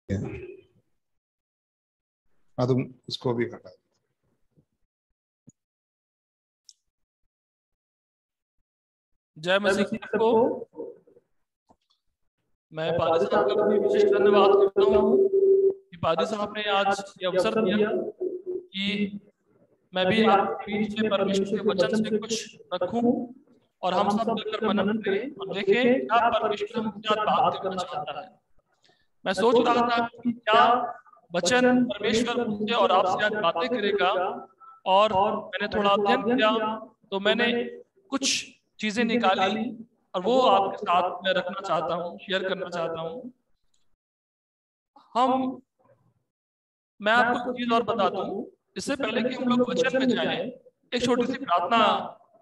हाँ, तुम उसको भी हटा। जय मसीह को। मैं पादी साहब का भी विशेष धन्यवाद करता हूँ कि पादी साहब ने आज ये अवसर दिया कि मैं भी आपके बीच में परमेश्वर के वचन से कुछ रखूं और हम सब मिलकर मनन करें और देखें क्या परमेश्वर हमसे आज बात करना चाहता है। मैं सोच रहा था कि क्या वचन परमेश्वर मुझसे और आपसे आज बातें करेगा, और मैंने थोड़ा अध्ययन किया तो मैंने कुछ चीजें निकाली और वो आपके साथ मैं रखना चाहता हूँ, शेयर करना चाहता हूँ। मैं आपको एक चीज और बता दूं, इससे पहले कि हम लोग वचन में जाएं, एक छोटी सी प्रार्थना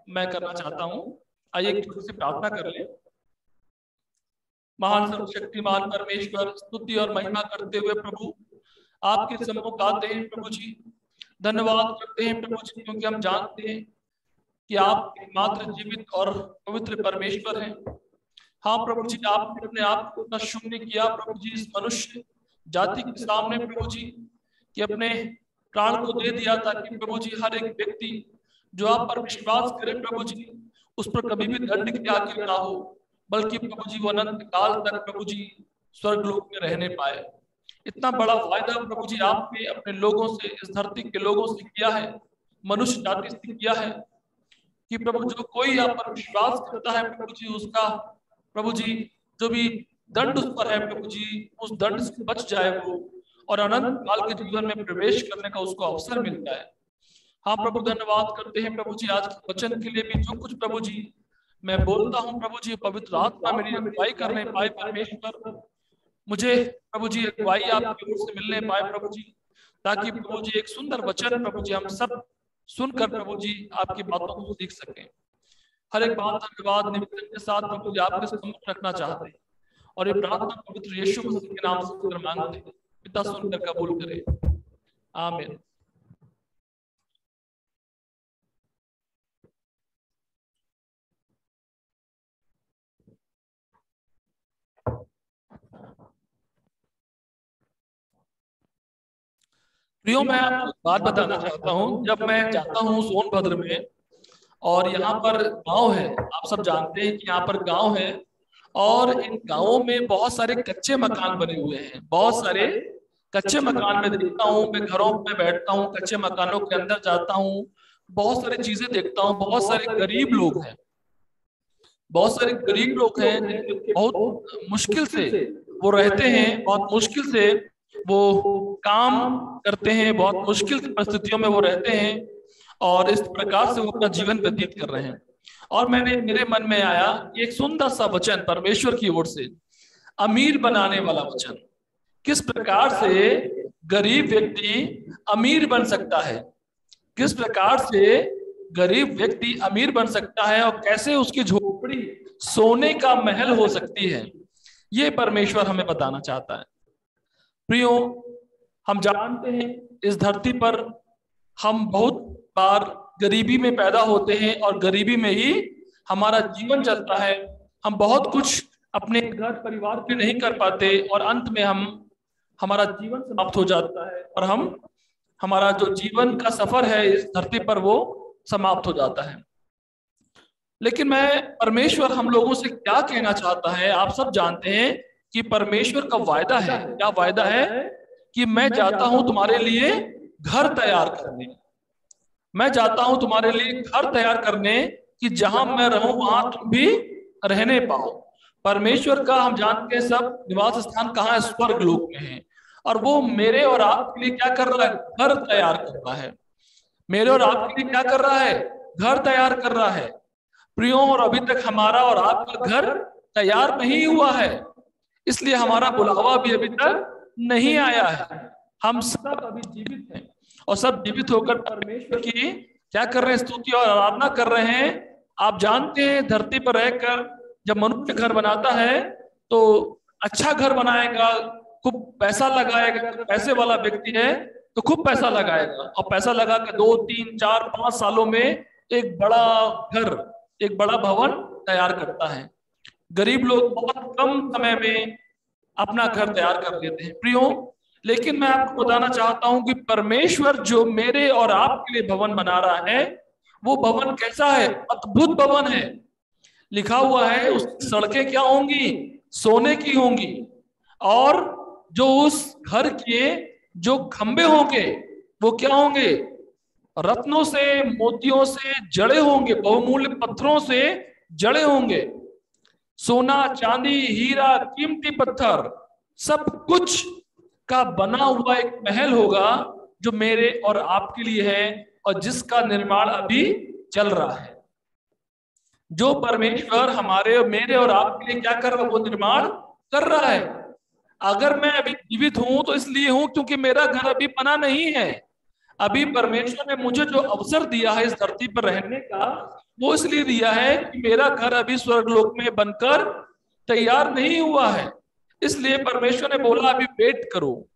मैं करना चाहता हूँ। आइए एक छोटी सी प्रार्थना कर लें। महान सर्वशक्तिमान परमेश्वर, स्तुति और महिमा करते हुए प्रभु आपके सम्मुख आते हैं प्रभु जी। धन्यवाद करते हैं प्रभु जी, क्योंकि हम जानते हैं कि आप एकमात्र जीवित और पवित्र परमेश्वर हैं। हाँ प्रभु जी, आपने अपने आप को इतना शून्य किया प्रभु जी इस मनुष्य जाति के सामने प्रभु जी, कि अपने प्राण को दे दिया ताकि प्रभु जी हर एक व्यक्ति जो आप पर विश्वास करे प्रभु जी, उस पर कभी भी दंड की आज्ञा ना हो, बल्कि प्रभु जी वो अनंत काल तक प्रभु जी स्वर्ग लोक में रहने पाए। इतना बड़ा वायदा प्रभु जी आपने अपने लोगों से, इस धरती के लोगों से किया है, मनुष्य जाति से किया है, कि प्रभु जो कोई आप पर विश्वास करता है प्रभु जी, उसका प्रभु जी जो भी दंड उस पर है प्रभु जी, उस दंड से बच जाए वो, और अनंत काल के जीवन में प्रवेश करने का उसको अवसर मिलता है। हाँ प्रभु, धन्यवाद करते हैं प्रभु जी आज के वचन के लिए भी। जो कुछ प्रभु जी मैं बोलता हूँ प्रभु जी, पवित्र आत्मा मेरी अगुवाई करने पाए परमेश्वर, मुझे प्रभु जी अगुवाई आपकी ओर से मिलने पाए प्रभु जी, ताकि प्रभु जी एक सुंदर वचन प्रभु जी हम सब सुनकर प्रभु जी आपकी बातों को सीख सकें। हर एक बात धन्यवाद निवेदन के साथ प्रभु जी आपके सम्मुख रखना चाहते हैं, और ये प्रार्थना पवित्र यीशु मसीह के नाम से कर मांगते हैं, पिता सुनकर कबूल करे, आमीन। प्रियो, मैं आपको बात बताना चाहता हूँ। जब मैं जाता हूँ सोनभद्र में, और यहाँ पर गांव है, आप सब जानते हैं कि यहाँ पर गांव है, और इन गांवों में बहुत सारे कच्चे मकान बने हुए हैं। बहुत सारे कच्चे मकान में देखता हूँ, मैं घरों में बैठता हूँ, कच्चे मकानों के अंदर जाता हूँ, बहुत सारी चीजें देखता हूँ। बहुत सारे गरीब लोग हैं, बहुत सारे गरीब लोग हैं जिनके बहुत मुश्किल से वो रहते हैं, बहुत मुश्किल से वो काम करते हैं, बहुत मुश्किल परिस्थितियों में वो रहते हैं, और इस प्रकार से वो अपना जीवन व्यतीत कर रहे हैं। और मेरे मन में आया एक सुंदर सा वचन परमेश्वर की ओर से, अमीर बनाने वाला वचन। किस प्रकार से गरीब व्यक्ति अमीर बन सकता है, किस प्रकार से गरीब व्यक्ति अमीर बन सकता है, और कैसे उसकी झोपड़ी सोने का महल हो सकती है, ये परमेश्वर हमें बताना चाहता है। प्रियो, हम जानते हैं इस धरती पर हम बहुत बार गरीबी में पैदा होते हैं, और गरीबी में ही हमारा जीवन चलता है। हम बहुत कुछ अपने घर परिवार के नहीं कर पाते, और अंत में हमारा जीवन समाप्त हो जाता है, और हमारा जो जीवन का सफर है इस धरती पर वो समाप्त हो जाता है। लेकिन परमेश्वर हम लोगों से क्या कहना चाहता है, आप सब जानते हैं कि परमेश्वर का वायदा है। क्या वायदा है? कि मैं जाता हूं तुम्हारे लिए घर तैयार करने, मैं जाता हूं तुम्हारे लिए घर तैयार करने, कि जहां मैं रहूं वहां तुम भी रहने पाओ। परमेश्वर का हम जानते हैं सब निवास स्थान कहाँ है, स्वर्ग लोक में है, और वो मेरे और आपके लिए क्या कर रहा है, घर तैयार कर रहा है। मेरे और आपके लिए क्या कर रहा है, घर तैयार कर रहा है। प्रियो, और अभी तक हमारा और आपका घर तैयार नहीं हुआ है, इसलिए हमारा बुलावा भी अभी तक नहीं आया है। हम सब अभी जीवित हैं, और सब जीवित होकर परमेश्वर की क्या कर रहे हैं, स्तुति और आराधना कर रहे हैं। आप जानते हैं धरती पर रहकर जब मनुष्य घर बनाता है तो अच्छा घर बनाएगा, खूब पैसा लगाएगा। पैसे वाला व्यक्ति है तो खूब पैसा लगाएगा, और पैसा लगा के 2, 3, 4, 5 सालों में एक बड़ा घर, एक बड़ा भवन तैयार करता है। गरीब लोग बहुत कम समय में अपना घर तैयार कर लेते हैं। प्रियो, लेकिन मैं आपको बताना चाहता हूं कि परमेश्वर जो मेरे और आपके लिए भवन बना रहा है, वो भवन कैसा है? अद्भुत भवन है। लिखा हुआ है उस सड़कें क्या होंगी? सोने की होंगी। और जो उस घर के जो खंबे होंगे वो क्या होंगे? रत्नों से, मोतियों से जड़े होंगे, बहुमूल्य पत्थरों से जड़े होंगे। सोना, चांदी, हीरा, कीमती पत्थर, सब कुछ का बना हुआ एक महल होगा जो मेरे और आपके लिए है और जिसका निर्माण अभी चल रहा है। जो परमेश्वर हमारे और मेरे और आपके लिए क्या कर रहा है? वो निर्माण कर रहा है। अगर मैं अभी जीवित हूं तो इसलिए हूं क्योंकि मेरा घर अभी बना नहीं है। अभी परमेश्वर ने मुझे जो अवसर दिया है इस धरती पर रहने का, वो इसलिए दिया है कि मेरा घर अभी स्वर्गलोक में बनकर तैयार नहीं हुआ है। इसलिए परमेश्वर ने बोला अभी वेट करो,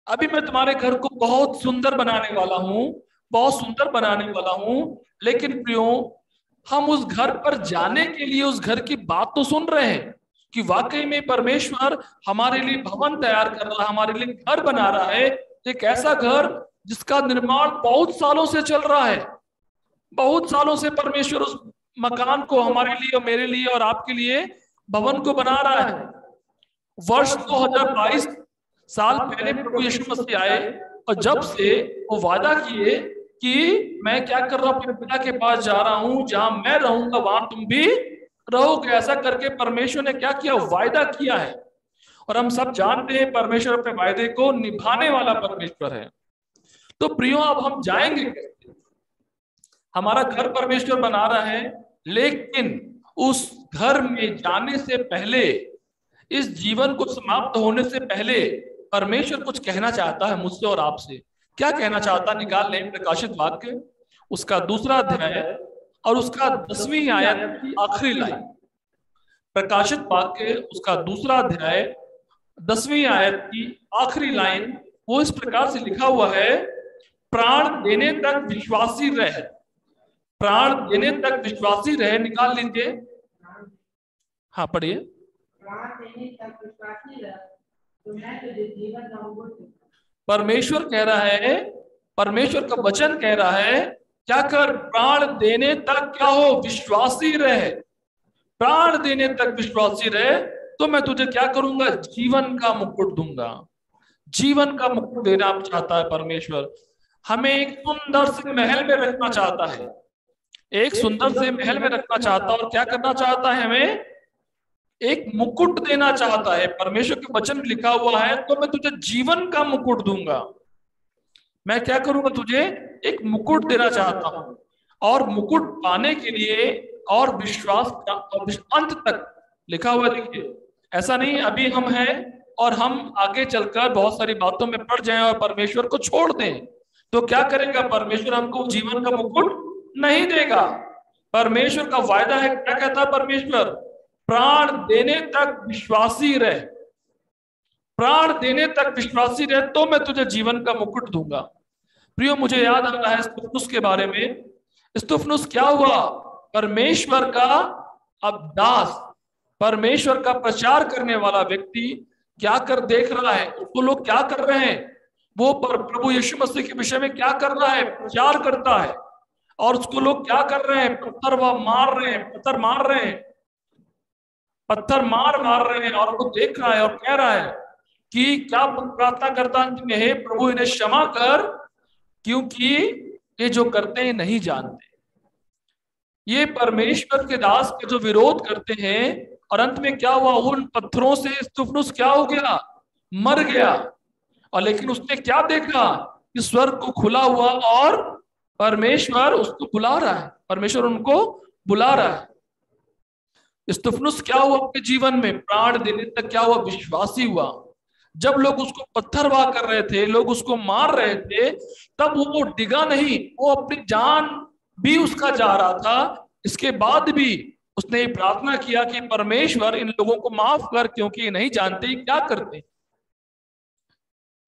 अभी मैं तुम्हारे घर को बहुत सुंदर बनाने वाला हूं, बहुत सुंदर बनाने वाला हूं। लेकिन प्रियो, हम उस घर पर जाने के लिए उस घर की बात तो सुन रहे हैं कि वाकई में परमेश्वर हमारे लिए भवन तैयार कर रहा है, हमारे लिए घर बना रहा है। एक ऐसा घर जिसका निर्माण बहुत सालों से चल रहा है। बहुत सालों से परमेश्वर उस मकान को हमारे लिए और मेरे लिए और आपके लिए भवन को बना रहा है। वर्ष 2022 साल पहले प्रभु यीशु मसीह आए और जब से वो वादा किए कि मैं क्या कर रहा हूं, अपने पिता के पास जा रहा हूं, जहां मैं रहूंगा वहां तुम भी रहोगे। ऐसा करके परमेश्वर ने क्या किया? वायदा किया है। और हम सब जानते हैं परमेश्वर अपने वायदे को निभाने वाला परमेश्वर है। तो प्रियो, अब हम जाएंगे कैसे? हमारा घर परमेश्वर बना रहा है, लेकिन उस घर में जाने से पहले, इस जीवन को समाप्त होने से पहले परमेश्वर कुछ कहना चाहता है मुझसे और आपसे। क्या कहना चाहता? निकाल लें प्रकाशित वाक्य उसका 2 अध्याय और उसका 10वीं आयत की आखिरी लाइन। प्रकाशित वाक्य उसका 2 अध्याय 10वीं आयत की आखिरी लाइन, वो इस प्रकार से लिखा हुआ है, प्राण देने तक विश्वासी रहे। प्राण देने तक विश्वासी रहे। निकाल लीजिए, हाँ पढ़िए। परमेश्वर कह रहा है, परमेश्वर का वचन कह रहा है, क्या कर? प्राण देने तक क्या हो? विश्वासी रहे। प्राण देने तक विश्वासी रहे तो मैं तुझे क्या करूंगा? जीवन का मुकुट दूंगा। जीवन का मुकुट देना चाहता है परमेश्वर। हमें एक सुंदर से महल में रखना चाहता है, एक सुंदर से महल में रखना चाहता है। और क्या करना चाहता है? हमें एक मुकुट देना चाहता है। परमेश्वर के वचन में लिखा हुआ है, तो मैं तुझे जीवन का मुकुट दूंगा। मैं क्या करूंगा? तुझे एक मुकुट देना चाहता हूं। और मुकुट पाने के लिए और विश्वास का अंत तक लिखा हुआ, देखिए ऐसा नहीं अभी हम हैं और हम आगे चलकर बहुत सारी बातों में पड़ जाएं और परमेश्वर को छोड़ दें, तो क्या करेगा परमेश्वर? हमको जीवन का मुकुट नहीं देगा। परमेश्वर का वायदा है, क्या कहता है परमेश्वर? प्राण देने तक विश्वासी रहे। प्राण देने तक विश्वासी रहे तो मैं तुझे जीवन का मुकुट दूंगा। प्रियो, मुझे याद आ रहा है स्तुफनुस के बारे में। स्तुफनुस क्या हुआ? परमेश्वर का अब दास, परमेश्वर का प्रचार करने वाला व्यक्ति क्या कर देख रहा है? उसको लोग क्या कर रहे हैं? वो प्रभु यीशु मसीह के विषय में क्या कर रहा है? प्रचार करता है। और उसको लोग क्या कर रहे हैं? पत्थर वह मार रहे हैं, पत्थर मार रहे हैं, पत्थर मार रहे हैं। और वो देख रहा है और कह रहा है कि क्या प्रार्थना करता है? हे प्रभु, इन्हें क्षमा कर, क्योंकि ये जो करते हैं नहीं जानते। ये परमेश्वर के दास का जो विरोध करते हैं। और अंत में क्या हुआ? उन पत्थरों से स्तुफनुस क्या हो गया? मर गया। और लेकिन उसने क्या देखा? कि स्वर्ग को खुला हुआ और परमेश्वर उसको बुला रहा है, परमेश्वर उनको बुला रहा है। स्तुफनुस क्या हुआ अपने जीवन में? प्राण देने तक क्या हुआ? विश्वासी हुआ। जब लोग उसको पत्थरवाह कर रहे थे, लोग उसको मार रहे थे, तब वो डिगा नहीं, वो अपनी जान भी उसका जा रहा था। इसके बाद भी उसने प्रार्थना किया कि परमेश्वर इन लोगों को माफ कर, क्योंकि ये नहीं जानते क्या करते।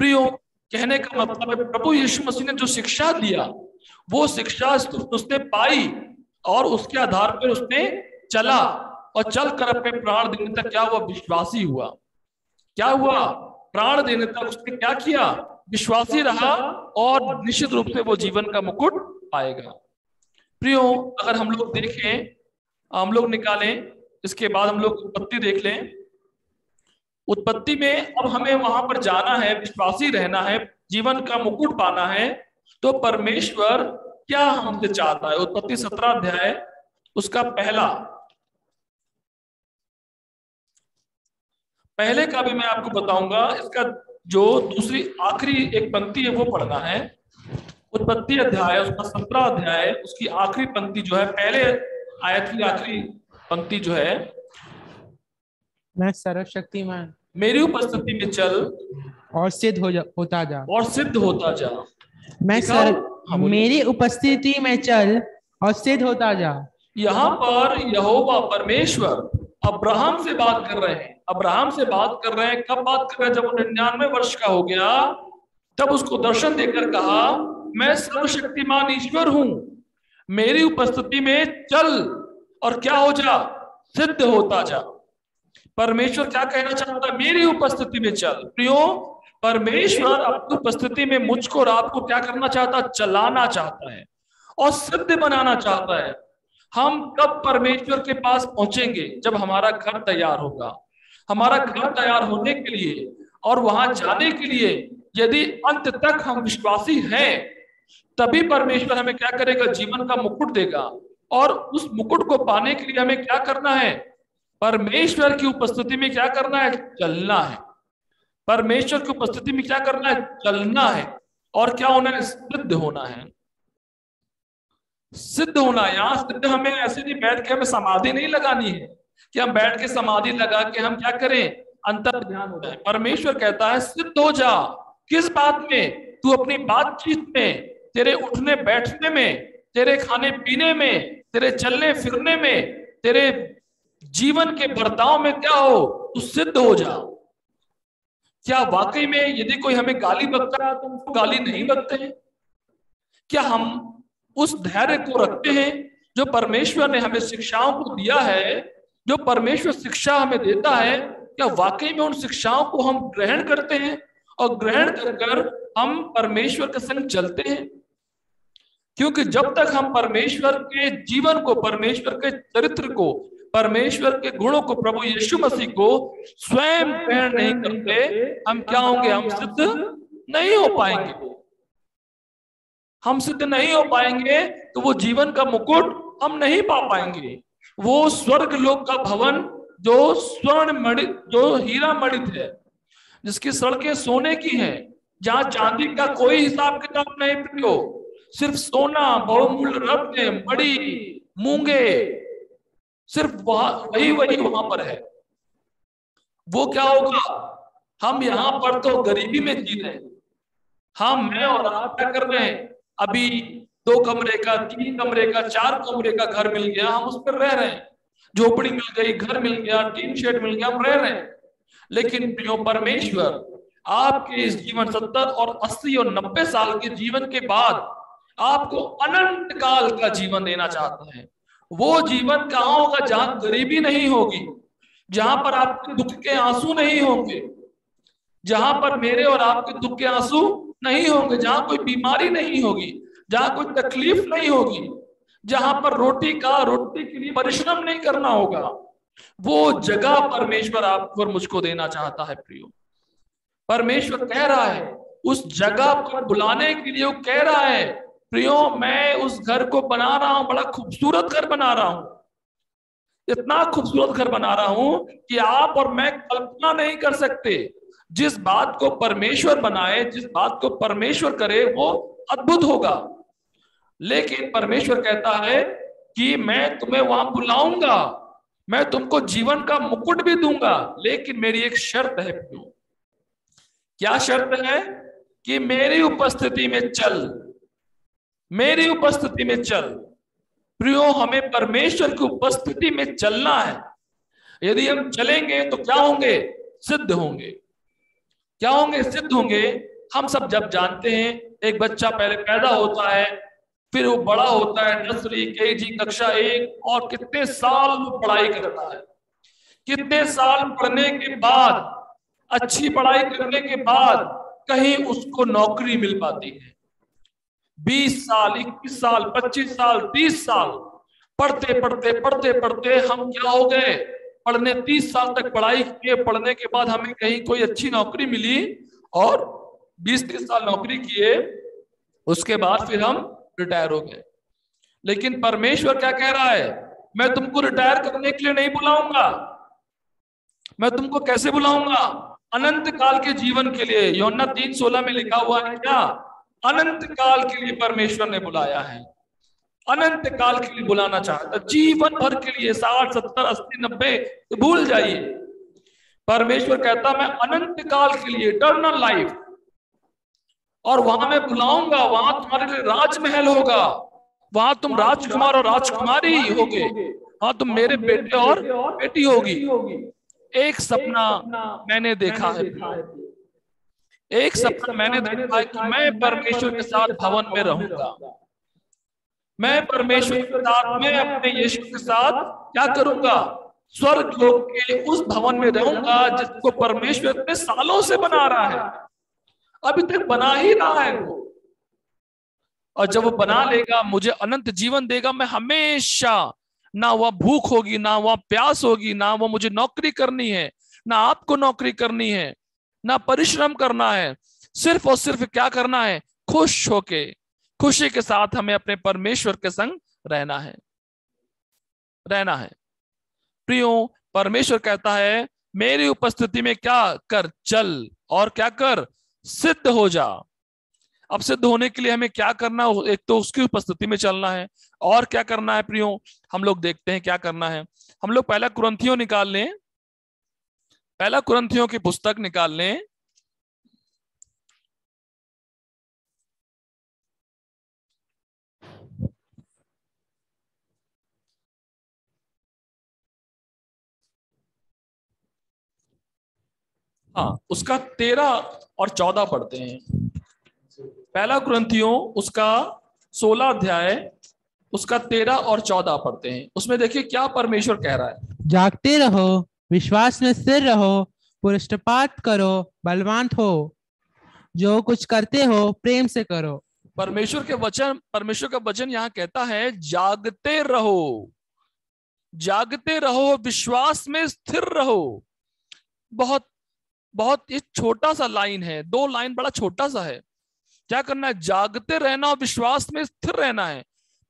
प्रियो, कहने का मतलब है प्रभु यीशु मसीह ने जो शिक्षा दिया, वो शिक्षा उसने पाई और उसके आधार पर उसने चला और चलकर अपने प्राण देने तक क्या हुआ? विश्वासी हुआ। क्या हुआ, प्राण देने तक उसने क्या किया, विश्वासी रहा, और निश्चित रूप से वो जीवन का मुकुट पाएगा। प्रियो, अगर हम लोग देखें, हम लोग निकालें, इसके बाद हम लोग उत्पत्ति देख लें। उत्पत्ति में अब हमें वहां पर जाना है, विश्वासी रहना है, जीवन का मुकुट पाना है, तो परमेश्वर क्या हमसे चाहता है। उत्पत्ति 17 अध्याय उसका पहले का भी मैं आपको बताऊंगा, इसका जो दूसरी आखिरी एक पंक्ति है वो पढ़ना है। उत्पत्ति अध्याय उसका 17 अध्याय उसकी आखिरी पंक्ति जो है, पहले आयत की आखिरी पंक्ति जो है, मैं सर्वशक्तिमान मेरी उपस्थिति में चल और होता जा, और सिद्ध होता जा। मेरी उपस्थिति में चल और सिद्ध होता जा। यहाँ पर यहोवा परमेश्वर अब्राहम से बात कर रहे हैं। अब्राहम से बात कर रहे हैं, कब बात कर रहे हैं, जब वो 99 वर्ष का हो गया, तब उसको दर्शन देकर कहा, मैं सर्वशक्तिमान ईश्वर हूं, मेरी उपस्थिति में चल और क्या हो जा, सिद्ध होता जा। परमेश्वर क्या कहना चाहता है, मेरी उपस्थिति में चल। प्रियो, परमेश्वर अपनी उपस्थिति में मुझको और आपको क्या करना चाहता है, चलाना चाहता है और सिद्ध बनाना चाहता है। हम कब परमेश्वर के पास पहुंचेंगे, जब हमारा घर तैयार होगा। हमारा घर तैयार होने के लिए और वहां जाने के लिए यदि अंत तक हम विश्वासी हैं, तभी परमेश्वर हमें क्या करेगा, जीवन का मुकुट देगा। और उस मुकुट को पाने के लिए हमें क्या करना है, परमेश्वर की उपस्थिति में क्या करना है, चलना है। परमेश्वर की उपस्थिति में क्या करना है, चलना है। और क्या होना है, सिद्ध होना है। सिद्ध होना है। यहाँ सिद्ध हमें ऐसे नहीं बैठ के हमें समाधि नहीं लगानी है कि हम बैठ के समाधि लगा के हम क्या करें, अंतर ध्यान हो जाए। परमेश्वर कहता है सिद्ध हो जा। किस बात में, तू अपनी बातचीत में, तेरे उठने बैठने में, तेरे खाने पीने में, तेरे चलने फिरने में, तेरे जीवन के बर्ताव में क्या हो, तू सिद्ध हो जा। क्या वाकई में यदि कोई हमें गाली बकता है तो उसको गाली नहीं बकते हैं? क्या हम उस धैर्य को रखते हैं जो परमेश्वर ने हमें शिक्षाओं को दिया है, जो परमेश्वर शिक्षा हमें देता है, क्या वाकई में उन शिक्षाओं को हम ग्रहण करते हैं और ग्रहण कर हम परमेश्वर के संग चलते हैं? क्योंकि जब तक हम परमेश्वर के जीवन को, परमेश्वर के चरित्र को, परमेश्वर के गुणों को, प्रभु यीशु मसीह को स्वयं ग्रहण नहीं करते, हम क्या होंगे, हम सिद्ध नहीं हो पाएंगे। हम सिद्ध नहीं हो पाएंगे तो वो जीवन का मुकुट हम नहीं पा पाएंगे। वो स्वर्ग लोक का भवन जो स्वर्ण मणित, जो हीरा मणित है, जिसकी सड़कें सोने की हैं, जहां चांदी का कोई हिसाब किताब नहीं प्रियो, सिर्फ सोना, बहुमूल्य रत्न, मणि, मूंगे, सिर्फ वही वहां पर है। वो क्या होगा, हम यहाँ पर तो गरीबी में जी रहे हैं। हम, मैं और आप क्या कर रहे हैं, अभी 2 कमरे का, 3 कमरे का, 4 कमरे का घर मिल गया, हम उस पर रह रहे हैं। झोपड़ी मिल गई, घर मिल गया, टीन शेड मिल गया, हम रह रहे हैं। लेकिन प्रियो, परमेश्वर आपके इस जीवन 70 और 80 और 90 साल के जीवन के बाद आपको अनंत काल का जीवन देना चाहता है। वो जीवन कहाँ होगा, जहां गरीबी नहीं होगी, जहां पर आपके दुख के आंसू नहीं होंगे, जहां पर मेरे और आपके दुख के आंसू नहीं होंगे, जहां कोई बीमारी नहीं होगी, जहां कोई तकलीफ नहीं होगी, जहां पर रोटी के लिए परिश्रम नहीं करना होगा। वो जगह परमेश्वर आपको और मुझको देना चाहता है। प्रियो, परमेश्वर कह रहा है, उस जगह पर बुलाने के लिए वो कह रहा है, प्रियो मैं उस घर को बना रहा हूं, बड़ा खूबसूरत घर बना रहा हूं, इतना खूबसूरत घर बना रहा हूं कि आप और मैं कल्पना नहीं कर सकते। जिस बात को परमेश्वर बनाए, जिस बात को परमेश्वर करे, वो अद्भुत होगा। लेकिन परमेश्वर कहता है कि मैं तुम्हें वहां बुलाऊंगा, मैं तुमको जीवन का मुकुट भी दूंगा, लेकिन मेरी एक शर्त है। क्या शर्त है? कि मेरी उपस्थिति में चल, मेरी उपस्थिति में चल। प्रियो, हमें परमेश्वर की उपस्थिति में चलना है। यदि हम चलेंगे तो क्या होंगे, सिद्ध होंगे। क्या होंगे, सिद्ध होंगे। हम सब जब जानते हैं, एक बच्चा पहले पैदा होता है, फिर वो बड़ा होता है, नर्सरी, केजी, कक्षा 1, और कितने साल वो पढ़ाई करता है। कितने साल पढ़ने के बाद अच्छी पढ़ाई करने के बाद कहीं उसको नौकरी मिल पाती है। 20 साल, 21 साल, 25 साल, 30 साल पढ़ते पढ़ते पढ़ते पढ़ते हम क्या हो गए, पढ़ने 30 साल तक पढ़ाई किए, पढ़ने के बाद हमें कहीं कोई अच्छी नौकरी मिली और 20-30 साल नौकरी किए, उसके बाद फिर हम रिटायर हो गए। लेकिन परमेश्वर क्या कह रहा है, मैं तुमको रिटायर करने के लिए नहीं बुलाऊंगा। मैं तुमको कैसे बुलाऊंगा? अनंत काल के जीवन के लिए। यूहन्ना 3:16 में लिखा हुआ है क्या? अनंत काल के लिए परमेश्वर ने बुलाया है। अनंत काल के लिए बुलाना चाहता, जीवन भर के लिए, 60, 70, 80, 90 तो भूल जाइए। परमेश्वर कहता मैं अनंत काल के लिए, इटर्नल लाइफ, और वहां मैं बुलाऊंगा। वहां तुम्हारे लिए राजमहल होगा, वहां तुम राजकुमार और राजकुमारी होगे, वहां तुम मेरे बेटे और बेटी होगी। एक सपना मैंने देखा है, एक सपना मैंने देखा है कि मैं परमेश्वर के साथ भवन में रहूंगा। मैं परमेश्वर के साथ, मैं अपने यीशु के साथ क्या करूंगा? स्वर्ग लोक के उस भवन में रहूंगा जिसको परमेश्वर इतने सालों से बना रहा है, अभी तक बना ही रहा है वो। और जब वो बना लेगा, मुझे अनंत जीवन देगा। मैं हमेशा, ना वह भूख होगी, ना वह प्यास होगी, ना वो मुझे नौकरी करनी है, ना आपको नौकरी करनी है, ना परिश्रम करना है। सिर्फ और सिर्फ क्या करना है? खुश होके, खुशी के साथ हमें अपने परमेश्वर के संग रहना है, रहना है। प्रियो, परमेश्वर कहता है मेरी उपस्थिति में क्या कर? चल और क्या कर? सिद्ध हो जा। अब सिद्ध होने के लिए हमें क्या करना? एक तो उसकी उपस्थिति में चलना है, और क्या करना है प्रियो? हम लोग देखते हैं क्या करना है। हम लोग पहला कुरिन्थियों निकाल लें, पहला कुरिन्थियों की पुस्तक निकाल लें। हाँ, उसका 13 और 14 पढ़ते हैं। पहला कुरिन्थियों उसका 16 अध्याय, उसका 13 और 14 पढ़ते हैं। उसमें देखिए क्या परमेश्वर कह रहा है। जागते रहो, विश्वास में स्थिर रहो, पुरुषपात करो, बलवान हो, जो कुछ करते हो प्रेम से करो। परमेश्वर का वचन यहाँ कहता है जागते रहो, जागते रहो, विश्वास में स्थिर रहो। बहुत बहुत ये छोटा सा लाइन है, 2 लाइन, बड़ा छोटा सा है। क्या करना है? जागते रहना और विश्वास में स्थिर रहना है।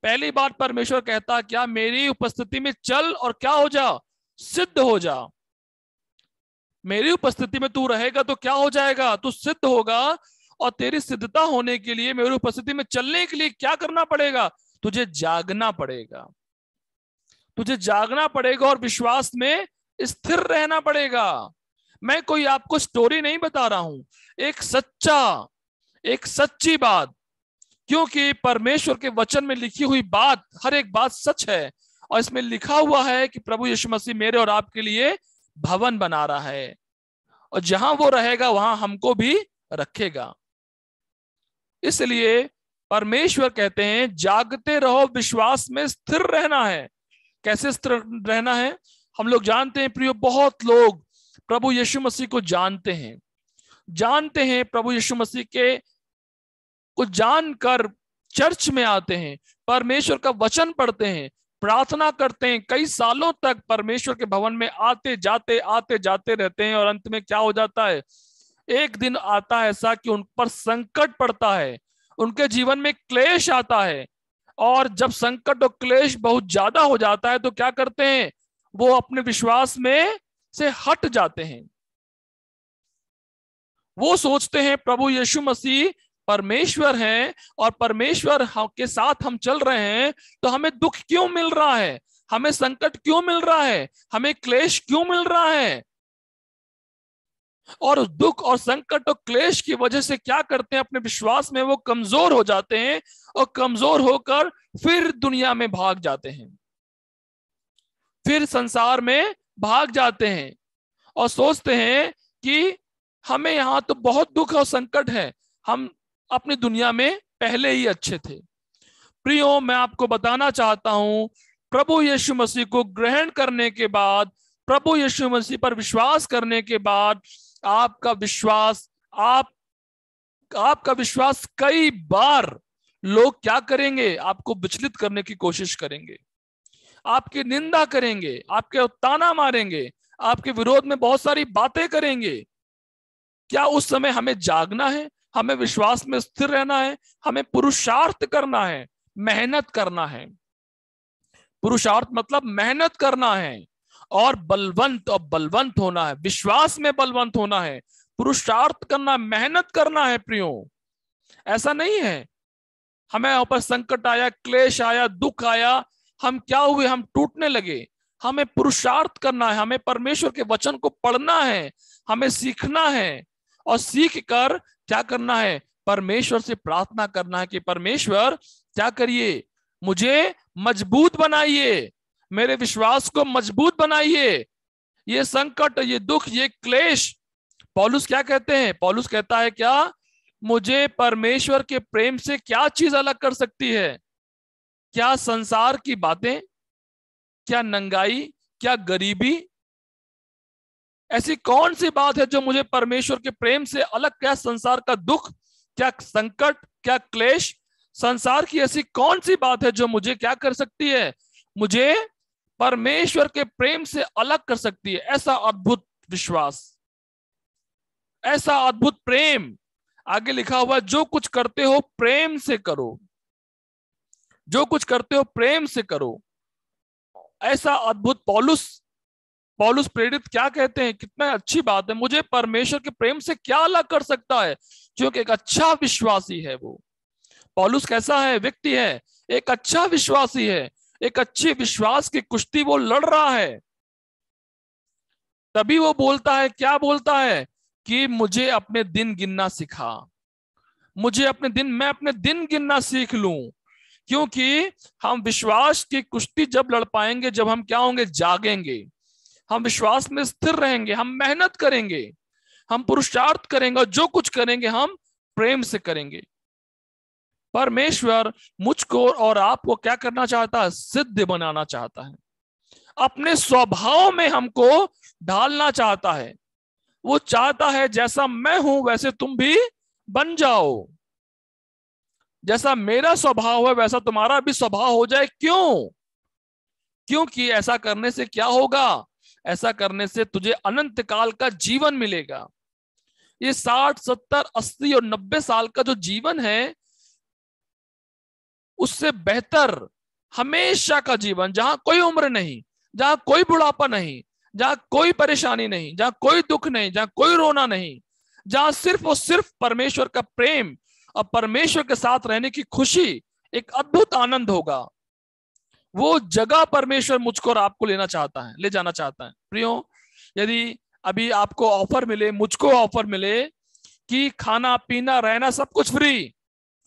पहली बात परमेश्वर कहता है क्या? मेरी उपस्थिति में चल और क्या हो जा? सिद्ध हो जा। मेरी उपस्थिति में तू रहेगा तो क्या हो जाएगा? तू सिद्ध होगा। और तेरी सिद्धता होने के लिए, मेरी उपस्थिति में चलने के लिए क्या करना पड़ेगा? तुझे जागना पड़ेगा, तुझे जागना पड़ेगा और विश्वास में स्थिर रहना पड़ेगा। मैं कोई आपको स्टोरी नहीं बता रहा हूं, एक सच्ची बात, क्योंकि परमेश्वर के वचन में लिखी हुई बात, हर एक बात सच है। और इसमें लिखा हुआ है कि प्रभु यीशु मसीह मेरे और आपके लिए भवन बना रहा है, और जहां वो रहेगा वहां हमको भी रखेगा। इसलिए परमेश्वर कहते हैं जागते रहो, विश्वास में स्थिर रहना है। कैसे स्थिर रहना है? हम लोग जानते हैं प्रियो, बहुत लोग प्रभु यीशु मसीह को जानते हैं, प्रभु यीशु मसीह के को जानकर चर्च में आते हैं, परमेश्वर का वचन पढ़ते हैं, प्रार्थना करते हैं, कई सालों तक परमेश्वर के भवन में आते जाते रहते हैं। और अंत में क्या हो जाता है? एक दिन आता है ऐसा कि उन पर संकट पड़ता है, उनके जीवन में क्लेश आता है। और जब संकट और क्लेश बहुत ज्यादा हो जाता है तो क्या करते हैं? वो अपने विश्वास में से हट जाते हैं। वो सोचते हैं प्रभु यीशु मसीह परमेश्वर हैं, और परमेश्वर के साथ हम चल रहे हैं, तो हमें दुख क्यों मिल रहा है? हमें संकट क्यों मिल रहा है? हमें क्लेश क्यों मिल रहा है? और दुख और संकट और क्लेश की वजह से क्या करते हैं? अपने विश्वास में वो कमजोर हो जाते हैं, और कमजोर होकर फिर दुनिया में भाग जाते हैं, फिर संसार में भाग जाते हैं, और सोचते हैं कि हमें यहां तो बहुत दुख और संकट है, हम अपनी दुनिया में पहले ही अच्छे थे। प्रियो, मैं आपको बताना चाहता हूं, प्रभु यीशु मसीह को ग्रहण करने के बाद, प्रभु यीशु मसीह पर विश्वास करने के बाद, आपका विश्वास कई बार लोग क्या करेंगे, आपको विचलित करने की कोशिश करेंगे, आपकी निंदा करेंगे, आपके ताना मारेंगे, आपके विरोध में बहुत सारी बातें करेंगे। क्या उस समय हमें जागना है, हमें विश्वास में स्थिर रहना है, हमें पुरुषार्थ करना है, मेहनत करना है। पुरुषार्थ मतलब मेहनत करना है और बलवंत होना है, विश्वास में बलवंत होना है, पुरुषार्थ करना, मेहनत करना है। प्रियो, ऐसा नहीं है हमें ऊपर संकट आया, क्लेश आया, दुख आया, हम क्या हुए, हम टूटने लगे। हमें पुरुषार्थ करना है, हमें परमेश्वर के वचन को पढ़ना है, हमें सीखना है और सीख कर क्या करना है, परमेश्वर से प्रार्थना करना है कि परमेश्वर क्या करिए, मुझे मजबूत बनाइए, मेरे विश्वास को मजबूत बनाइए। ये संकट, ये दुख, ये क्लेश, पौलुस क्या कहते हैं, पौलुस कहता है क्या, मुझे परमेश्वर के प्रेम से क्या चीज अलग कर सकती है? क्या संसार की बातें, क्या नंगाई, क्या गरीबी, ऐसी कौन सी बात है जो मुझे परमेश्वर के प्रेम से अलग? क्या संसार का दुख, क्या संकट, क्या क्लेश, संसार की ऐसी कौन सी बात है जो मुझे क्या कर सकती है, मुझे परमेश्वर के प्रेम से अलग कर सकती है? ऐसा अद्भुत विश्वास, ऐसा अद्भुत प्रेम। आगे लिखा हुआ, जो कुछ करते हो प्रेम से करो, जो कुछ करते हो प्रेम से करो। ऐसा अद्भुत पौलुस प्रेरित क्या कहते हैं, कितना अच्छी बात है, मुझे परमेश्वर के प्रेम से क्या अलग कर सकता है? क्योंकि एक अच्छा विश्वासी है वो। पौलुस कैसा है, व्यक्ति है, एक अच्छा विश्वासी है, एक अच्छी विश्वास की कुश्ती वो लड़ रहा है। तभी वो बोलता है, क्या बोलता है कि मुझे अपने दिन गिनना सिखा, मैं अपने दिन गिनना सीख लूं। क्योंकि हम विश्वास की कुश्ती जब लड़ पाएंगे जब हम क्या होंगे, जागेंगे, हम विश्वास में स्थिर रहेंगे, हम मेहनत करेंगे, हम पुरुषार्थ करेंगे और जो कुछ करेंगे हम प्रेम से करेंगे। परमेश्वर मुझको और आपको क्या करना चाहता है, सिद्ध बनाना चाहता है, अपने स्वभाव में हमको ढालना चाहता है। वो चाहता है जैसा मैं हूं वैसे तुम भी बन जाओ, जैसा मेरा स्वभाव है वैसा तुम्हारा भी स्वभाव हो जाए। क्यों? क्योंकि ऐसा करने से क्या होगा, ऐसा करने से तुझे अनंत काल का जीवन मिलेगा। ये 60, 70, 80 और 90 साल का जो जीवन है उससे बेहतर हमेशा का जीवन, जहां कोई उम्र नहीं, जहां कोई बुढ़ापा नहीं, जहां कोई परेशानी नहीं, जहां कोई दुख नहीं, जहां कोई रोना नहीं, जहां सिर्फ और सिर्फ परमेश्वर का प्रेम और परमेश्वर के साथ रहने की खुशी, एक अद्भुत आनंद होगा। वो जगह परमेश्वर मुझको और आपको ले जाना चाहता है। प्रियो, यदि अभी आपको ऑफर मिले, मुझको ऑफर मिले कि खाना पीना रहना सब कुछ फ्री,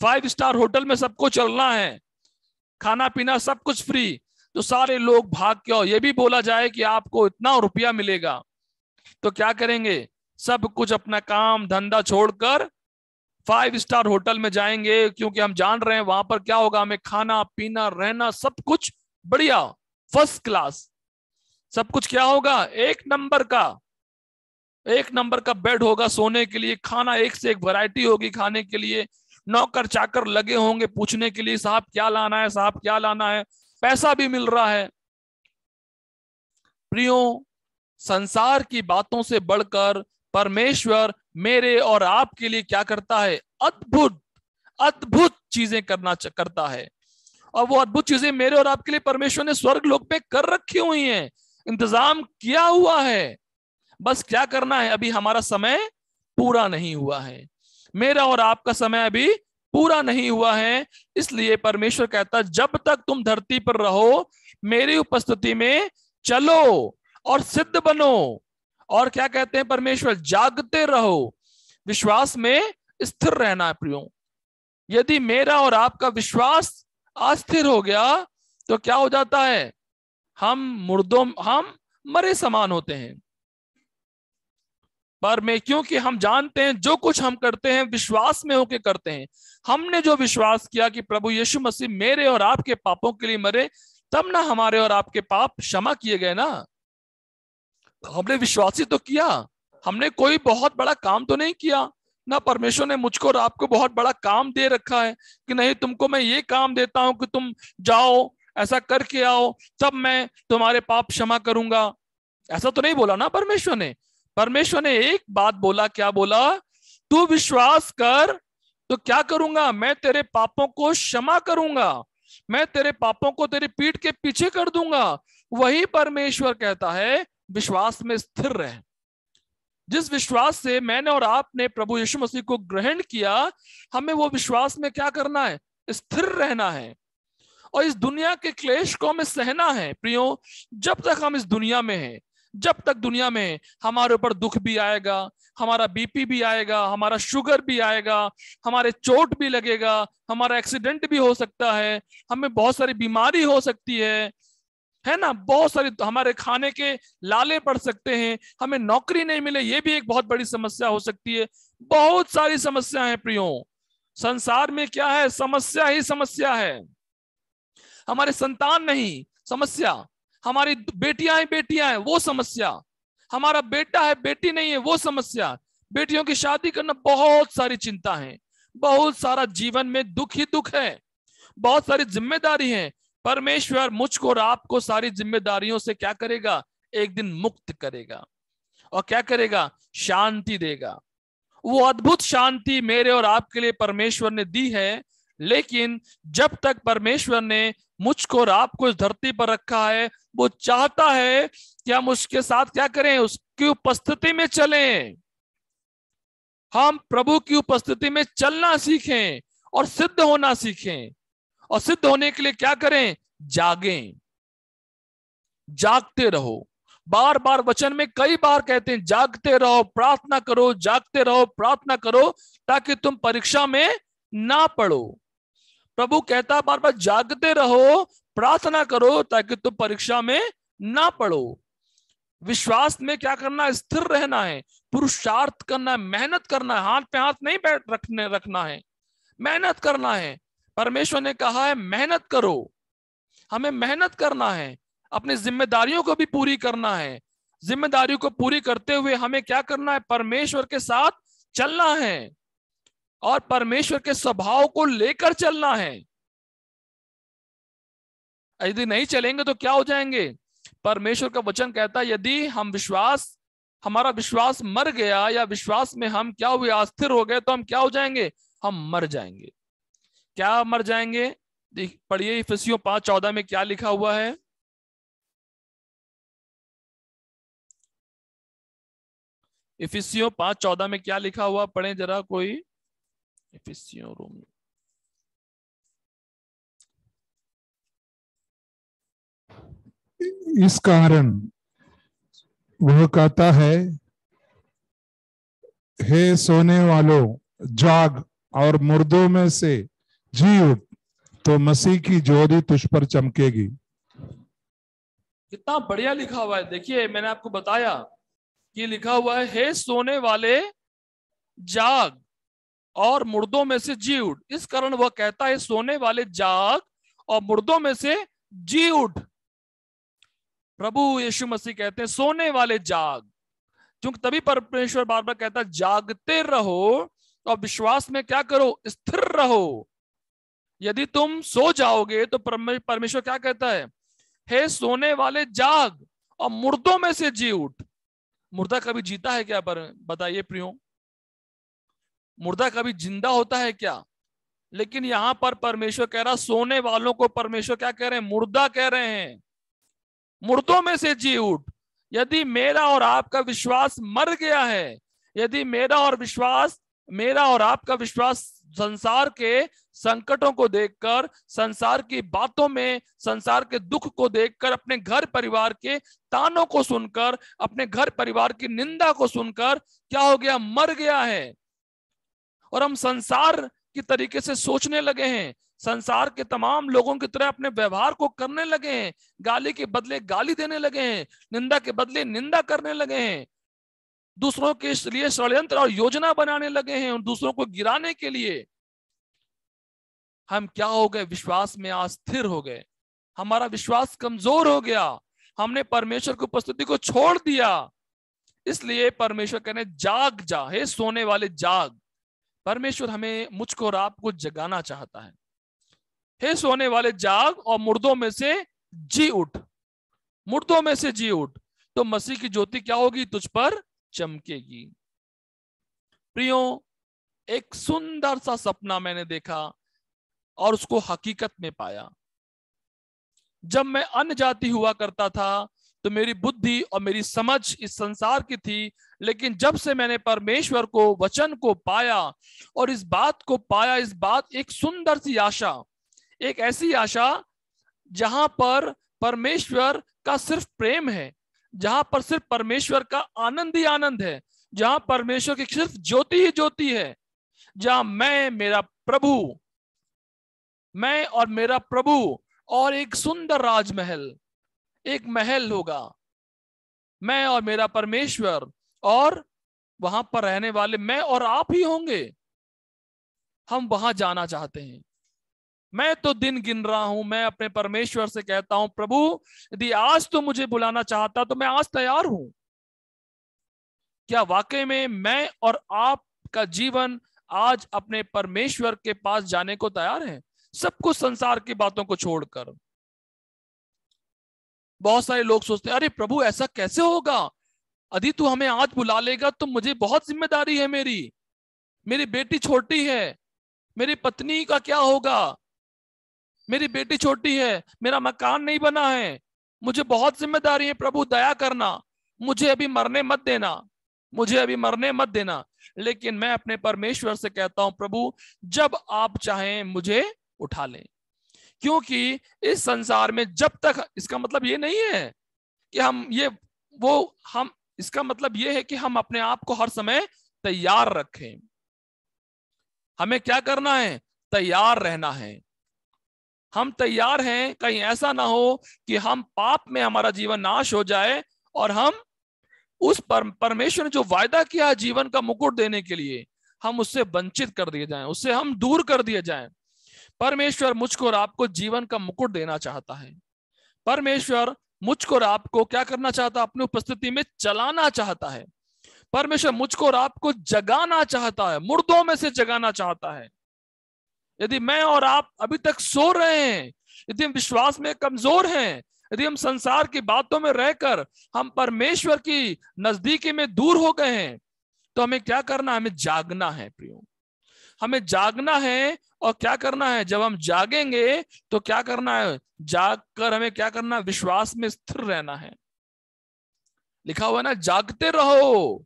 5 स्टार होटल में सबको चलना है, खाना पीना सब कुछ फ्री, तो सारे लोग भाग के, और ये भी बोला जाए कि आपको इतना रुपया मिलेगा, तो क्या करेंगे, सब कुछ अपना काम धंधा छोड़कर 5 स्टार होटल में जाएंगे, क्योंकि हम जान रहे हैं वहां पर क्या होगा, हमें खाना पीना रहना सब कुछ बढ़िया, फर्स्ट क्लास, सब कुछ क्या होगा, एक नंबर का बेड होगा सोने के लिए, खाना एक से एक वैरायटी होगी खाने के लिए, नौकर चाकर लगे होंगे पूछने के लिए, साहब क्या लाना है, साहब क्या लाना है, पैसा भी मिल रहा है। प्रियो, संसार की बातों से बढ़कर परमेश्वर मेरे और आपके लिए क्या करता है, अद्भुत चीजें करता है। और वो अद्भुत चीजें मेरे और आपके लिए परमेश्वर ने स्वर्ग लोक में कर रखी हुई हैं, इंतजाम किया हुआ है। बस क्या करना है, अभी हमारा समय पूरा नहीं हुआ है, मेरा और आपका समय अभी पूरा नहीं हुआ है। इसलिए परमेश्वर कहता है, जब तक तुम धरती पर रहो मेरी उपस्थिति में चलो और सिद्ध बनो। और क्या कहते हैं परमेश्वर, जागते रहो, विश्वास में स्थिर रहना है। प्रियो, यदि मेरा और आपका विश्वास अस्थिर हो गया तो क्या हो जाता है, हम मरे समान होते हैं। पर मैं, क्योंकि हम जानते हैं जो कुछ हम करते हैं विश्वास में होके करते हैं। हमने जो विश्वास किया कि प्रभु यीशु मसीह मेरे और आपके पापों के लिए मरे, तब ना हमारे और आपके पाप क्षमा किए गए ना, हमने विश्वास ही तो किया, हमने कोई बहुत बड़ा काम तो नहीं किया ना, परमेश्वर ने मुझको और आपको बहुत बड़ा काम दे रखा है कि नहीं तुमको मैं ये काम देता हूं कि तुम जाओ ऐसा करके आओ तब मैं तुम्हारे पाप क्षमा करूंगा, ऐसा तो नहीं बोला ना परमेश्वर ने। परमेश्वर ने एक बात बोला, क्या बोला? तू विश्वास कर तो क्या करूंगा, मैं तेरे पापों को क्षमा करूंगा, मैं तेरे पापों को तेरी पीठ के पीछे कर दूंगा। वही परमेश्वर कहता है विश्वास में स्थिर रहे। जिस विश्वास से मैंने और आपने प्रभु यीशु मसीह को ग्रहण किया, हमें वो विश्वास में क्या करना है? स्थिर रहना है और इस दुनिया के क्लेश को हमें सहना है। प्रियो, जब तक हम इस दुनिया में हैं, जब तक दुनिया में हमारे ऊपर दुख भी आएगा, हमारा बीपी भी आएगा, हमारा शुगर भी आएगा, हमारे चोट भी लगेगा, हमारा एक्सीडेंट भी हो सकता है, हमें बहुत सारी बीमारी हो सकती है ना, बहुत सारी हमारे खाने के लाले पड़ सकते हैं, हमें नौकरी नहीं मिले, ये भी एक बहुत बड़ी समस्या हो सकती है। बहुत सारी समस्या है प्रियो, संसार में क्या है? समस्या ही समस्या है। हमारे संतान नहीं समस्या, हमारी बेटियां हैं वो समस्या, हमारा बेटा है बेटी नहीं है वो समस्या, बेटियों की शादी करना, बहुत सारी चिंता है, बहुत सारा जीवन में दुख ही दुख है, बहुत सारी जिम्मेदारी है। परमेश्वर मुझको और आपको सारी जिम्मेदारियों से क्या करेगा? एक दिन मुक्त करेगा और क्या करेगा? शांति देगा। वो अद्भुत शांति मेरे और आपके लिए परमेश्वर ने दी है, लेकिन जब तक परमेश्वर ने मुझको और आपको इस धरती पर रखा है, वो चाहता है कि हम उसके साथ क्या करें? उसकी उपस्थिति में चलें, हम प्रभु की उपस्थिति में चलना सीखें और सिद्ध होना सीखें। और सिद्ध होने के लिए क्या करें? जागें, जागते रहो। बार बार वचन में कई बार कहते हैं जागते रहो, प्रार्थना करो, जागते रहो, प्रार्थना करो, ताकि तुम परीक्षा में ना पड़ो। प्रभु कहता बार बार जागते रहो, प्रार्थना करो, ताकि तुम परीक्षा में ना पड़ो। विश्वास में क्या करना? स्थिर रहना है, पुरुषार्थ करना है, मेहनत करना है, हाथ पे हाथ नहीं रखना है, मेहनत करना है। परमेश्वर ने कहा है मेहनत करो, हमें मेहनत करना है, अपनी जिम्मेदारियों को भी पूरी करना है। जिम्मेदारियों को पूरी करते हुए हमें क्या करना है? परमेश्वर के साथ चलना है और परमेश्वर के स्वभाव को लेकर चलना है। यदि नहीं चलेंगे तो क्या हो जाएंगे? परमेश्वर का वचन कहता है यदि हमारा विश्वास मर गया या विश्वास में हम क्या हुए? अस्थिर हो गए, तो हम क्या हो जाएंगे? हम मर जाएंगे। क्या मर जाएंगे? पढ़िए इफिसियों 5:14 में क्या लिखा हुआ है? इफिसियों 5:14 में क्या लिखा हुआ? पढ़े जरा कोई। इफिसियों रूम इस कारण वह कहता है, हे सोने वालों जाग और मुर्दों में से जी उठ, तो मसीह की ज्योति तुझ पर चमकेगी। कितना बढ़िया लिखा हुआ है। देखिए मैंने आपको बताया कि लिखा हुआ है हे सोने वाले जाग और मुर्दों में से जी उठ। इस कारण वह कहता है सोने वाले जाग और मुर्दों में से जी उठ। प्रभु यीशु मसीह कहते हैं सोने वाले जाग, क्योंकि तभी परमेश्वर बार बार कहता है जागते रहो और विश्वास में क्या करो? स्थिर रहो। यदि तुम सो जाओगे तो परमेश्वर क्या कहता है? हे सोने वाले जाग और मुर्दों में से जी उठ। मुर्दा कभी जीता है क्या? पर बताइए प्रियो, मुर्दा कभी जिंदा होता है क्या? लेकिन यहां पर परमेश्वर कह रहा सोने वालों को परमेश्वर क्या कह रहे हैं? मुर्दा कह रहे हैं। मुर्दों में से जी उठ। यदि मेरा और आपका विश्वास मर गया है, यदि मेरा और आपका विश्वास संसार के संकटों को देखकर, संसार की बातों में, संसार के दुख को देखकर, अपने घर परिवार के तानों को सुनकर, अपने घर परिवार की निंदा को सुनकर क्या हो गया? मर गया है। और हम संसार की तरीके से सोचने लगे हैं, संसार के तमाम लोगों की तरह अपने व्यवहार को करने लगे हैं, गाली के बदले गाली देने लगे हैं, निंदा के बदले निंदा करने लगे हैं, दूसरों के लिए षड्यंत्र और योजना बनाने लगे हैं, दूसरों को गिराने के लिए। हम क्या हो गए? विश्वास में अस्थिर हो गए, हमारा विश्वास कमजोर हो गया, हमने परमेश्वर की उपस्थिति को छोड़ दिया। इसलिए परमेश्वर कहने जाग जा, हे सोने वाले जाग। परमेश्वर हमें, मुझको और आपको जगाना चाहता है। हे सोने वाले जाग और मुर्दों में से जी उठ, मुर्दों में से जी उठ, तो मसीह की ज्योति क्या होगी, तुझ पर चमकेगी। प्रियो, एक सुंदर सा सपना मैंने देखा और उसको हकीकत में पाया। जब मैं अन्य जाति हुआ करता था तो मेरी बुद्धि और मेरी समझ इस संसार की थी, लेकिन जब से मैंने परमेश्वर को, वचन को पाया और इस बात को पाया, इस बात, एक सुंदर सी आशा, एक ऐसी आशा जहां पर परमेश्वर का सिर्फ प्रेम है, जहां पर सिर्फ परमेश्वर का आनंद ही आनंद है, जहां परमेश्वर की सिर्फ ज्योति ही ज्योति है, जहां मैं और मेरा प्रभु और एक सुंदर राजमहल, एक महल होगा, मैं और मेरा परमेश्वर, और वहां पर रहने वाले मैं और आप ही होंगे। हम वहां जाना चाहते हैं। मैं तो दिन गिन रहा हूं। मैं अपने परमेश्वर से कहता हूं, प्रभु यदि आज तो मुझे बुलाना चाहता तो मैं आज तैयार हूं। क्या वाकई में मैं और आप का जीवन आज अपने परमेश्वर के पास जाने को तैयार है, सब कुछ संसार की बातों को छोड़कर? बहुत सारे लोग सोचते हैं, अरे प्रभु ऐसा कैसे होगा, यदि तू हमें आज बुला लेगा तो मुझे बहुत जिम्मेदारी है, मेरी बेटी छोटी है, मेरी पत्नी का क्या होगा, मेरी बेटी छोटी है, मेरा मकान नहीं बना है, मुझे बहुत जिम्मेदारी है। प्रभु दया करना, मुझे अभी मरने मत देना, मुझे अभी मरने मत देना। लेकिन मैं अपने परमेश्वर से कहता हूं, प्रभु जब आप चाहें मुझे उठा लें, क्योंकि इस संसार में जब तक, इसका मतलब ये नहीं है कि हम इसका मतलब ये है कि हम अपने आप को हर समय तैयार रखें। हमें क्या करना है, तैयार रहना है। हम तैयार हैं, कहीं ऐसा ना हो कि हम पाप में हमारा जीवन नाश हो जाए और हम उस परमेश्वर ने जो वायदा किया जीवन का मुकुट देने के लिए, हम उससे वंचित कर दिए जाएं, उससे हम दूर कर दिए जाएं। परमेश्वर मुझको और आपको जीवन का मुकुट देना चाहता है। परमेश्वर मुझको और आपको क्या करना चाहता है, अपनी उपस्थिति में चलाना चाहता है। परमेश्वर मुझको और आपको जगाना चाहता है, मुर्दों में से जगाना चाहता है। यदि मैं और आप अभी तक सो रहे हैं, यदि हम विश्वास में कमजोर हैं, यदि हम संसार की बातों में रहकर हम परमेश्वर की नजदीकी में दूर हो गए हैं, तो हमें क्या करना है, हमें जागना है प्रियो, हमें जागना है। और क्या करना है, जब हम जागेंगे तो क्या करना है, जागकर हमें क्या करना है, विश्वास में स्थिर रहना है। लिखा हुआ है ना, जागते रहो।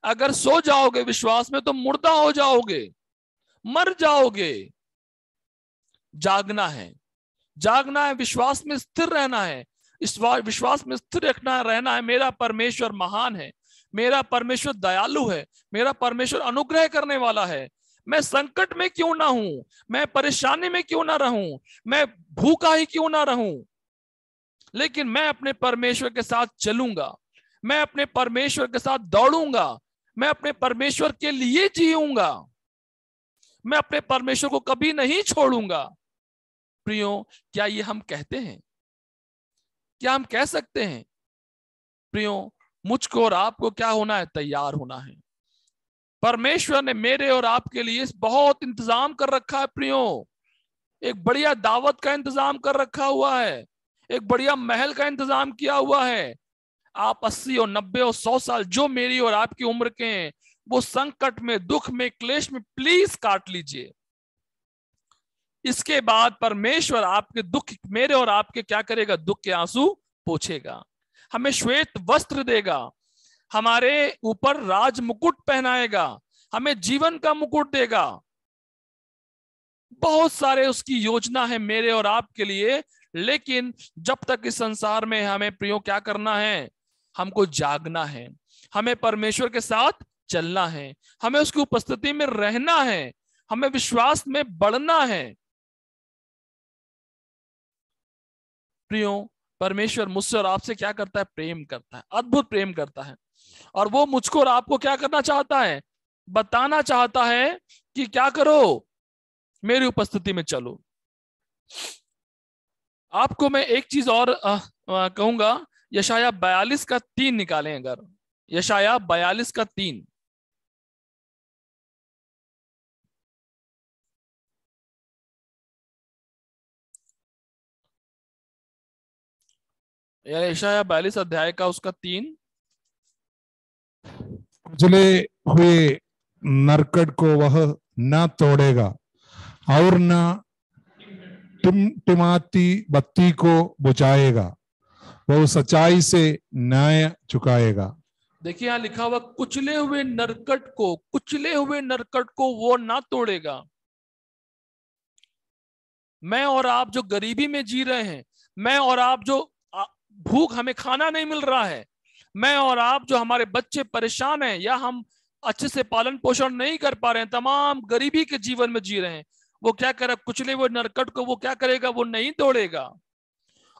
अगर सो जाओगे विश्वास में तो मुर्दा हो जाओगे, मर जाओगे। जागना है, जागना है, विश्वास में स्थिर रहना है, इस विश्वास में स्थिर रहना है। मेरा परमेश्वर महान है, मेरा परमेश्वर दयालु है, मेरा परमेश्वर अनुग्रह करने वाला है। मैं संकट में क्यों ना हूं, मैं परेशानी में क्यों ना रहूं, मैं भूखा ही क्यों ना रहूं, लेकिन मैं अपने परमेश्वर के साथ चलूंगा, मैं अपने परमेश्वर के साथ दौड़ूंगा, मैं अपने परमेश्वर के लिए जीऊंगा, मैं अपने परमेश्वर को कभी नहीं छोड़ूंगा। प्रियो, क्या ये हम कहते हैं, क्या हम कह सकते हैं? प्रियो, मुझको और आपको क्या होना है, तैयार होना है। परमेश्वर ने मेरे और आपके लिए बहुत इंतजाम कर रखा है प्रियो। एक बढ़िया दावत का इंतजाम कर रखा हुआ है, एक बढ़िया महल का इंतजाम किया हुआ है। आप 80 और 90 और 100 साल जो मेरी और आपकी उम्र के हैं, वो संकट में, दुख में, क्लेश में प्लीज काट लीजिए। इसके बाद परमेश्वर आपके दुख, मेरे और आपके क्या करेगा, दुख के आंसू पोंछेगा, हमें श्वेत वस्त्र देगा, हमारे ऊपर राज मुकुट पहनाएगा, हमें जीवन का मुकुट देगा। बहुत सारे उसकी योजना है मेरे और आपके लिए। लेकिन जब तक इस संसार में हमें प्रियो क्या करना है, हमको जागना है, हमें परमेश्वर के साथ चलना है, हमें उसकी उपस्थिति में रहना है, हमें विश्वास में बढ़ना है। प्रियो, परमेश्वर मुझसे और आपसे क्या करता है, प्रेम करता है, अद्भुत प्रेम करता है। और वो मुझको और आपको क्या करना चाहता है, बताना चाहता है कि क्या करो, मेरी उपस्थिति में चलो। आपको मैं एक चीज और कहूंगा, यशाया 42 का 3 निकालें अगर, यशाया 42:3। यशाया 42 अध्याय का उसका 3। कुचले हुए नरकट को वह न तोड़ेगा और न टिमटिमाती बत्ती को बुझाएगा, वो सच्चाई से न्याय चुकाएगा। देखिए यहां लिखा हुआ कुचले हुए नरकट को वो ना तोड़ेगा। मैं और आप जो गरीबी में जी रहे हैं, मैं और आप जो भूख, हमें खाना नहीं मिल रहा है, मैं और आप जो हमारे बच्चे परेशान हैं या हम अच्छे से पालन पोषण नहीं कर पा रहे हैं, तमाम गरीबी के जीवन में जी रहे हैं, वो क्या करेगा? कुचले हुए नरकट को वो क्या करेगा? वो नहीं तोड़ेगा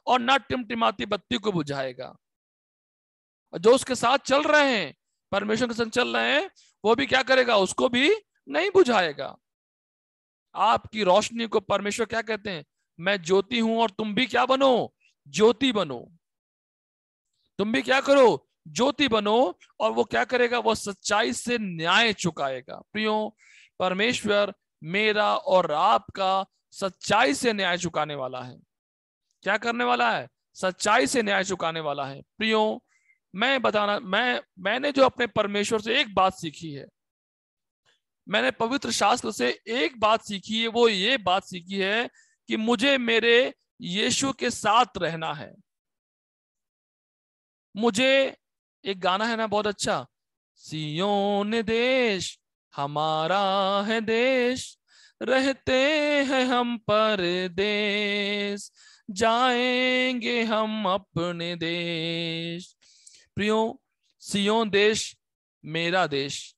और ना टिमटिमाती बत्ती को बुझाएगा। जो उसके साथ चल रहे हैं, परमेश्वर के संग चल रहे हैं, वो भी क्या करेगा? उसको भी नहीं बुझाएगा। आपकी रोशनी को परमेश्वर क्या कहते हैं? मैं ज्योति हूं और तुम भी क्या बनो? ज्योति बनो। तुम भी क्या करो? ज्योति बनो। और वो क्या करेगा? वो सच्चाई से न्याय चुकाएगा। प्रियो, परमेश्वर मेरा और आपका सच्चाई से न्याय चुकाने वाला है। क्या करने वाला है? सच्चाई से न्याय चुकाने वाला है। प्रियो, मैंने जो अपने परमेश्वर से एक बात सीखी है, मैंने पवित्र शास्त्र से एक बात सीखी है, वो ये बात सीखी है कि मुझे मेरे यीशु के साथ रहना है। मुझे एक गाना है ना बहुत अच्छा, सियोन देश हमारा है देश, रहते हैं हम परदेश, जाएंगे हम अपने देश। प्रियो, सियोन देश मेरा देश,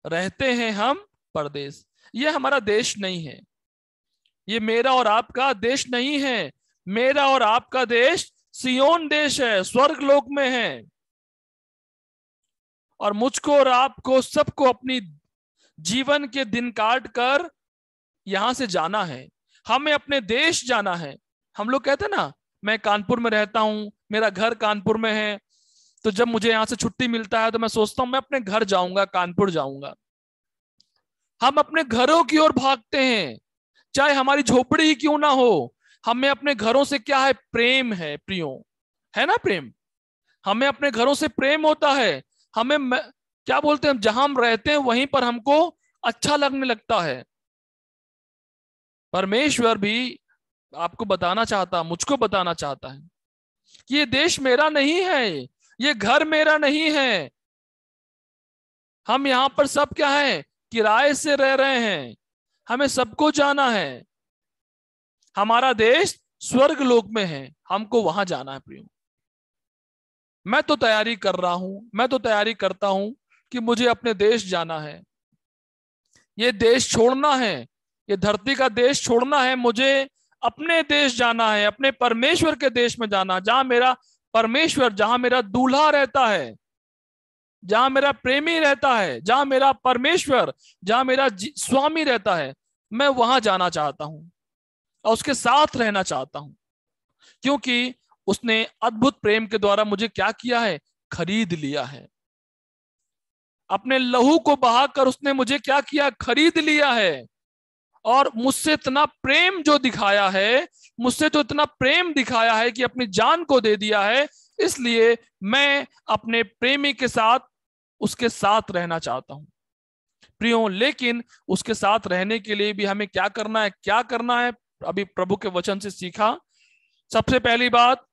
रहते हैं हम परदेश। ये हमारा देश नहीं है, ये मेरा और आपका देश नहीं है। मेरा और आपका देश सियोन देश है, स्वर्ग लोक में है। और मुझको और आपको सबको अपनी जीवन के दिन काट कर यहां से जाना है। हमें अपने देश जाना है। हम लोग कहते हैं ना, मैं कानपुर में रहता हूं, मेरा घर कानपुर में है, तो जब मुझे यहां से छुट्टी मिलता है तो मैं सोचता हूं मैं अपने घर जाऊंगा, कानपुर जाऊंगा। हम अपने घरों की ओर भागते हैं, चाहे हमारी झोपड़ी ही क्यों ना हो। हमें अपने घरों से क्या है? प्रेम है प्रियो, है ना प्रेम। हमें अपने घरों से प्रेम होता है। हमें क्या बोलते हैं, जहां हम रहते हैं वहीं पर हमको अच्छा लगने लगता है। परमेश्वर भी आपको बताना चाहता, मुझको बताना चाहता है कि ये देश मेरा नहीं है, ये घर मेरा नहीं है। हम यहां पर सब क्या है? किराए से रह रहे हैं। हमें सबको जाना है। हमारा देश स्वर्ग लोक में है, हमको वहां जाना है प्रियो। मैं तो तैयारी कर रहा हूं, मैं तो तैयारी करता हूं कि मुझे अपने देश जाना है। ये देश छोड़ना है, ये धरती का देश छोड़ना है। मुझे अपने देश जाना है, अपने परमेश्वर के देश में जाना, जहां मेरा परमेश्वर, जहां मेरा दूल्हा रहता है, जहां मेरा प्रेमी रहता है, जहां मेरा परमेश्वर, जहां मेरा स्वामी रहता है। मैं वहां जाना चाहता हूं और उसके साथ रहना चाहता हूं, क्योंकि उसने अद्भुत प्रेम के द्वारा मुझे क्या किया है? खरीद लिया है। अपने लहू को बहाकर उसने मुझे क्या किया? खरीद लिया है। और मुझसे इतना प्रेम जो दिखाया है, मुझसे तो इतना प्रेम दिखाया है कि अपनी जान को दे दिया है। इसलिए मैं अपने प्रेमी के साथ, उसके साथ रहना चाहता हूं प्रियो। लेकिन उसके साथ रहने के लिए भी हमें क्या करना है? क्या करना है? अभी प्रभु के वचन से सीखा। सबसे पहली बात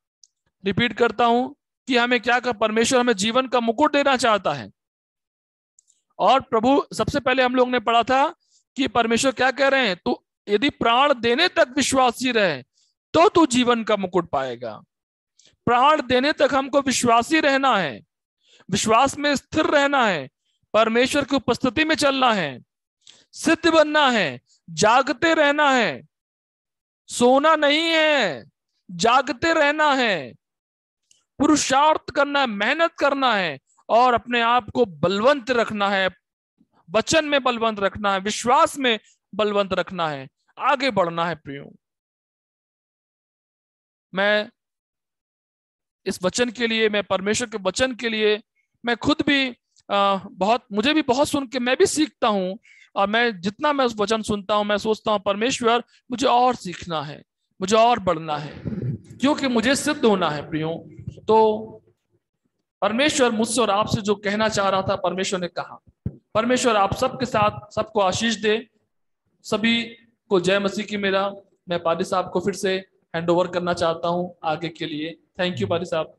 रिपीट करता हूं कि हमें क्या कर, परमेश्वर हमें जीवन का मुकुट देना चाहता है। और प्रभु, सबसे पहले हम लोग ने पढ़ा था कि परमेश्वर क्या कह रहे हैं? तू यदि प्राण देने तक विश्वासी रहे तो तू जीवन का मुकुट पाएगा। प्राण देने तक हमको विश्वासी रहना है, विश्वास में स्थिर रहना है, परमेश्वर की उपस्थिति में चलना है, सिद्ध बनना है, जागते रहना है। सोना नहीं है, जागते रहना है, पुरुषार्थ करना है, मेहनत करना है और अपने आप को बलवंत रखना है, वचन में बलवंत रखना है, विश्वास में बलवंत रखना है, आगे बढ़ना है प्रियो। मैं इस वचन के लिए, मैं परमेश्वर के वचन के लिए मैं खुद भी मुझे भी बहुत सुन के मैं भी सीखता हूँ, और मैं जितना मैं उस वचन सुनता हूँ मैं सोचता हूँ परमेश्वर मुझे और सीखना है, मुझे और बढ़ना है, क्योंकि मुझे सिद्ध होना है प्रियो। तो परमेश्वर मुझसे और आपसे जो कहना चाह रहा था परमेश्वर ने कहा। परमेश्वर आप सबके साथ सबको आशीष दे, सभी को जय मसीह की। मैं पादी साहब को फिर से हैंड ओवर करना चाहता हूं आगे के लिए। थैंक यू पादी साहब।